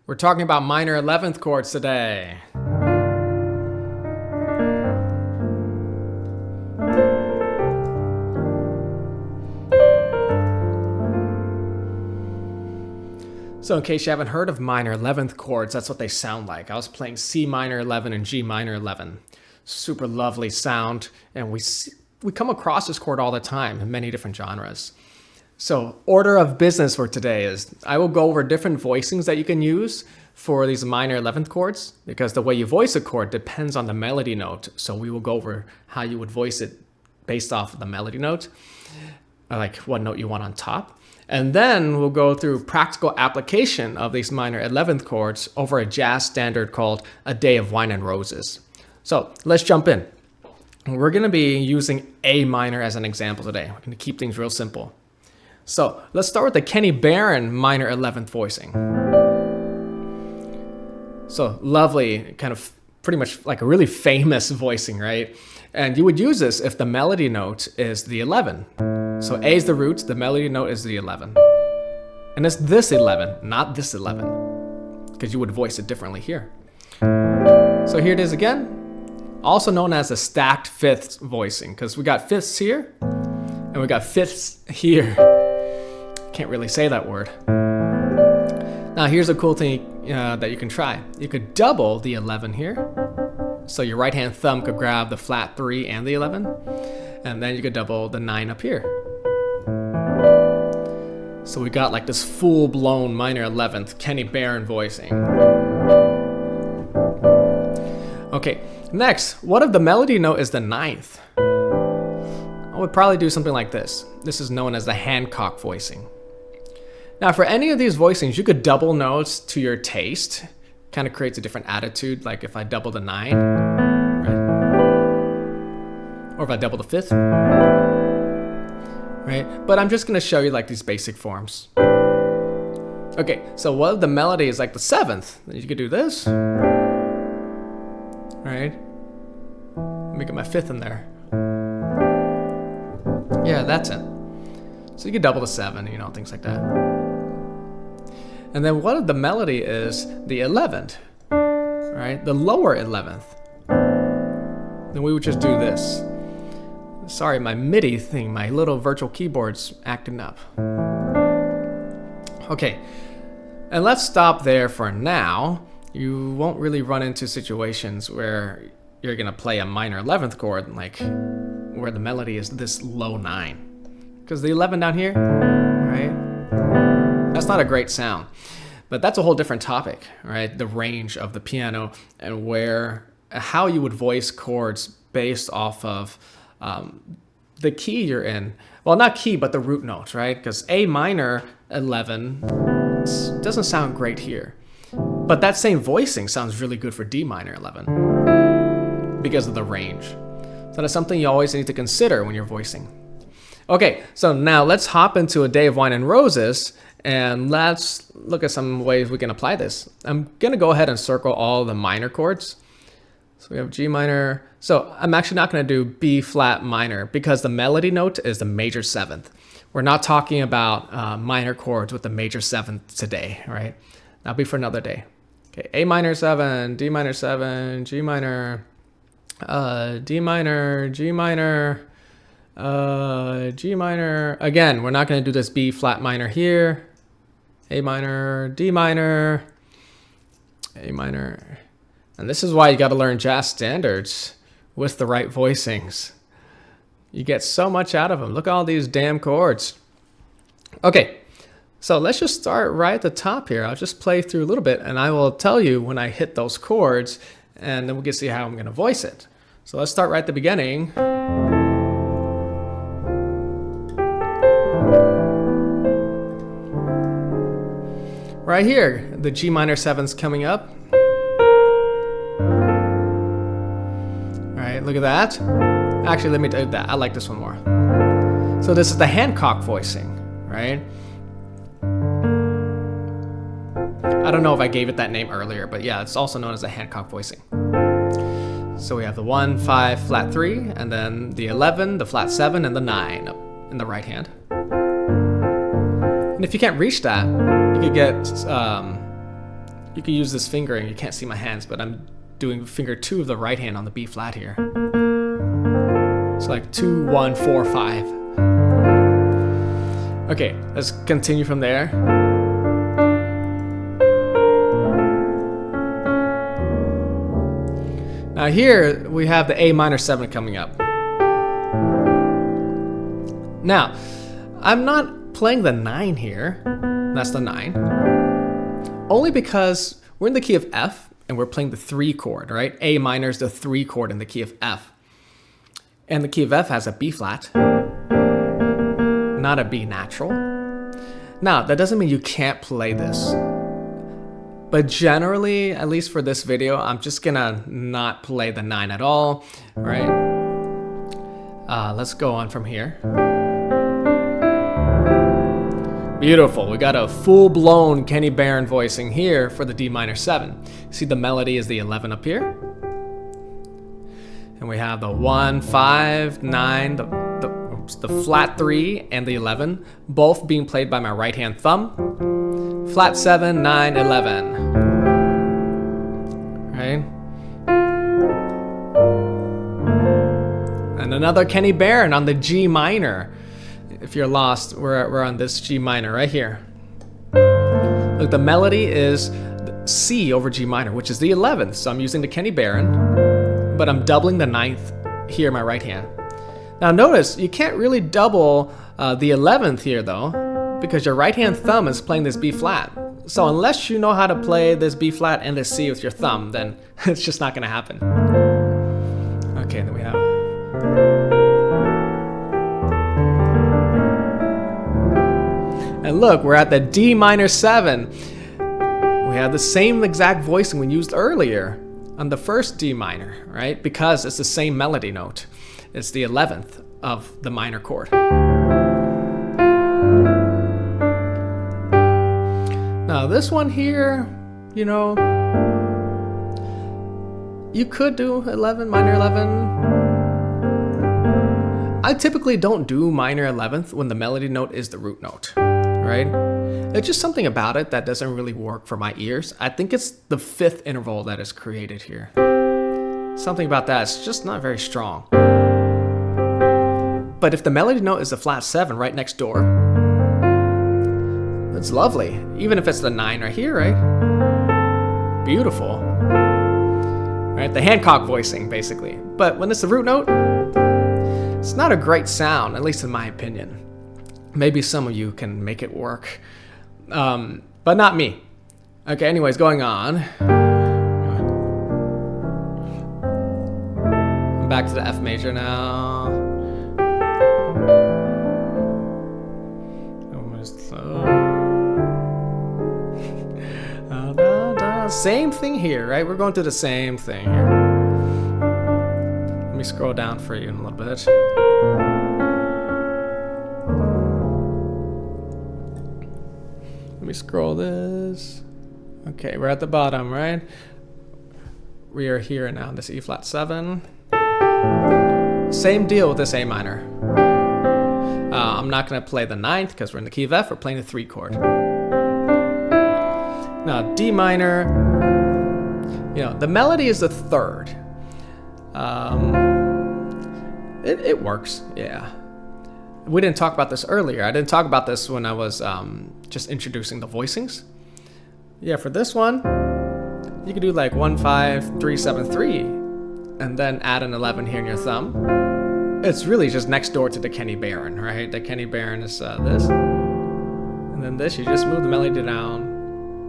We're talking about minor 11th chords today. So in case you haven't heard of minor 11th chords, that's what they sound like. I was playing C minor 11 and G minor 11. Super lovely sound, and we come across this chord all the time in many different genres. So order of business for today is I will go over different voicings that you can use for these minor 11th chords, because the way you voice a chord depends on the melody note. So we will go over how you would voice it based off of the melody note, like what note you want on top. And then we'll go through practical application of these minor 11th chords over a jazz standard called A Day of Wine and Roses. So let's jump in. We're going to be using A minor as an example today. We're going to keep things real simple. So let's start with the Kenny Barron minor 11th voicing. So lovely, kind of pretty much like a really famous voicing, right? And you would use this if the melody note is the 11. So A is the root, the melody note is the 11. And it's this 11, not this 11, because you would voice it differently here. So here it is again, also known as a stacked fifths voicing, because we got fifths here, and we got fifths here. Can't really say that word. Now here's a cool thing that you can try. You could double the 11 here. So your right hand thumb could grab the flat 3 and the 11. And then you could double the 9 up here. So we got like this full-blown minor 11th Kenny Barron voicing. Okay, next, what if the melody note is the 9th? I would probably do something like this. This is known as the Hancock voicing. Now for any of these voicings, you could double notes to your taste. Kind of creates a different attitude, like if I double the 9, right? Or if I double the 5th, right? But I'm just gonna show you like these basic forms. Okay, so what if the melody is like the 7th? Then you could do this, right? Make it my 5th in there. Yeah, that's it. So you could double the 7, you know, things like that. And then what if the melody is the 11th, right? The lower 11th. Then we would just do this. Sorry, my MIDI thing, my little virtual keyboard's acting up. Okay, and let's stop there for now. You won't really run into situations where you're gonna play a minor 11th chord, like where the melody is this low 9. Because the 11 down here, right? That's not a great sound. But that's a whole different topic, right? The range of the piano and how you would voice chords based off of the key you're in. Well, not key, but the root note, right? Because A minor 11 doesn't sound great here. But that same voicing sounds really good for D minor 11 because of the range. So that's something you always need to consider when you're voicing. Okay, so now let's hop into A Day of Wine and Roses, and let's look at some ways we can apply this. I'm gonna go ahead and circle all the minor chords. So we have G minor. So I'm actually not gonna do B flat minor because the melody note is the major 7th. We're not talking about minor chords with the major 7th today, right? That'll be for another day. Okay, A minor 7, D minor 7, G minor, D minor, G minor, G minor. Again, we're not going to do this B flat minor here. A minor, D minor, A minor. And this is why you got to learn jazz standards with the right voicings. You get so much out of them. Look at all these damn chords. Okay, so let's just start right at the top here. I'll just play through a little bit and I will tell you when I hit those chords, and then we can see how I'm going to voice it. So let's start right at the beginning. Right here, the G minor 7's coming up. All right, look at that. Actually, let me do that. I like this one more. So this is the Hancock voicing, right? I don't know if I gave it that name earlier, but yeah, it's also known as the Hancock voicing. So we have the 1, 5, flat 3, and then the 11, the flat 7, and the 9 up in the right hand. And if you can't reach that, you could get you can use this fingering. You can't see my hands, but I'm doing finger 2 of the right hand on the B flat here. So like 2, 1, 4, 5. Okay, let's continue from there. Now here we have the A minor 7 coming up. Now, I'm not playing the 9 here. That's the 9. Only because we're in the key of F and we're playing the 3 chord, right? A minor is the 3 chord in the key of F. And the key of F has a B flat, not a B natural. Now, that doesn't mean you can't play this. But generally, at least for this video, I'm just gonna not play the 9 at all, right? Let's go on from here. Beautiful, we got a full-blown Kenny Barron voicing here for the D minor 7. See the melody is the 11 up here. And we have the 1, 5, 9, the flat 3 and the 11, both being played by my right hand thumb. Flat 7, 9, 11. Right? And another Kenny Barron on the G minor. If you're lost, we're on this G minor right here. Look, the melody is C over G minor, which is the 11th. So I'm using the Kenny Barron, but I'm doubling the 9th here in my right hand. Now notice, you can't really double the 11th here though, because your right hand thumb is playing this B flat. So unless you know how to play this B flat and this C with your thumb, then it's just not gonna happen. Okay, then we have... And look, we're at the D minor 7. We have the same exact voicing we used earlier on the first D minor, right? Because it's the same melody note. It's the 11th of the minor chord. Now this one here, you know, you could do 11, minor 11. I typically don't do minor 11th when the melody note is the root note, right? There's just something about it that doesn't really work for my ears. I think it's the 5th interval that is created here. Something about that is just not very strong. But if the melody note is a flat 7 right next door, that's lovely. Even if it's the 9 right here, right? Beautiful. Right, the Hancock voicing, basically. But when it's the root note, it's not a great sound, at least in my opinion. Maybe some of you can make it work, but not me. Okay, anyways, going on. I'm back to the F major now. Same thing here, right? We're going through the same thing here. Let me scroll down for you in a little bit. Let me scroll this. Okay, we're at the bottom, right? We are here now, this E flat 7. Same deal with this A minor. I'm not going to play the 9th because we're in the key of F. We're playing the 3 chord. Now, D minor, you know, the melody is the 3rd. It works, yeah. We didn't talk about this earlier. I didn't talk about this when I was just introducing the voicings. Yeah, for this one, you could do like 1, 5, 3, 7, 3, and then add an 11 here in your thumb. It's really just next door to the Kenny Barron, right? The Kenny Barron is this. And then this, you just move the melody down.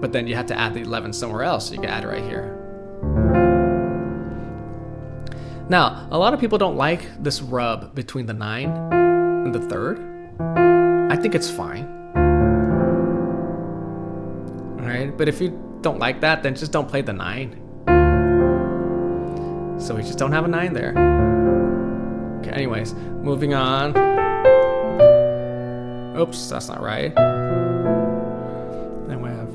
But then you have to add the 11 somewhere else, so you can add it right here. Now, a lot of people don't like this rub between the 9 and the 3rd. I think it's fine. Alright, but if you don't like that, then just don't play the 9. So we just don't have a 9 there. Okay, anyways, moving on. Oops, that's not right. Then we have...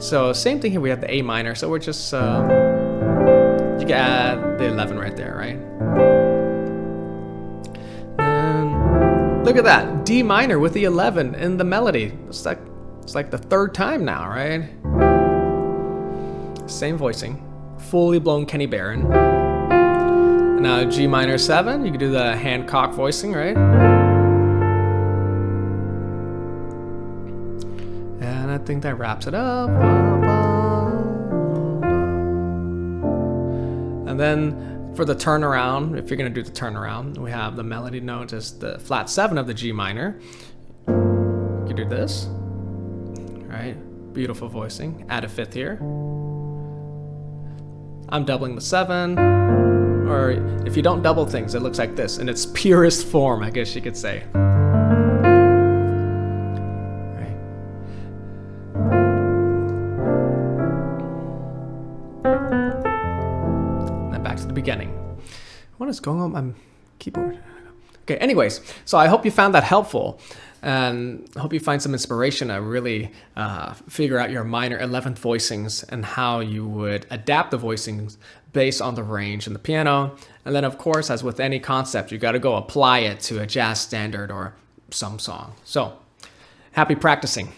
So same thing here, we have the A minor, so we're just, you can add the 11 right there, right? And look at that, D minor with the 11 in the melody. It's like the 3rd time now, right? Same voicing. Fully blown Kenny Barron. Now G minor 7, you can do the Hancock voicing, right? And I think that wraps it up. And then for the turnaround, if you're going to do the turnaround, we have the melody note as the flat 7 of the G minor. You can do this, right? Beautiful voicing. Add a 5th here. I'm doubling the 7, or if you don't double things, it looks like this in its purest form, I guess you could say. Right. And then back to the beginning. What is going on with my keyboard? Okay, anyways, so I hope you found that helpful. And I hope you find some inspiration to really figure out your minor 11th voicings and how you would adapt the voicings based on the range in the piano. And then, of course, as with any concept, you got to go apply it to a jazz standard or some song. So, happy practicing.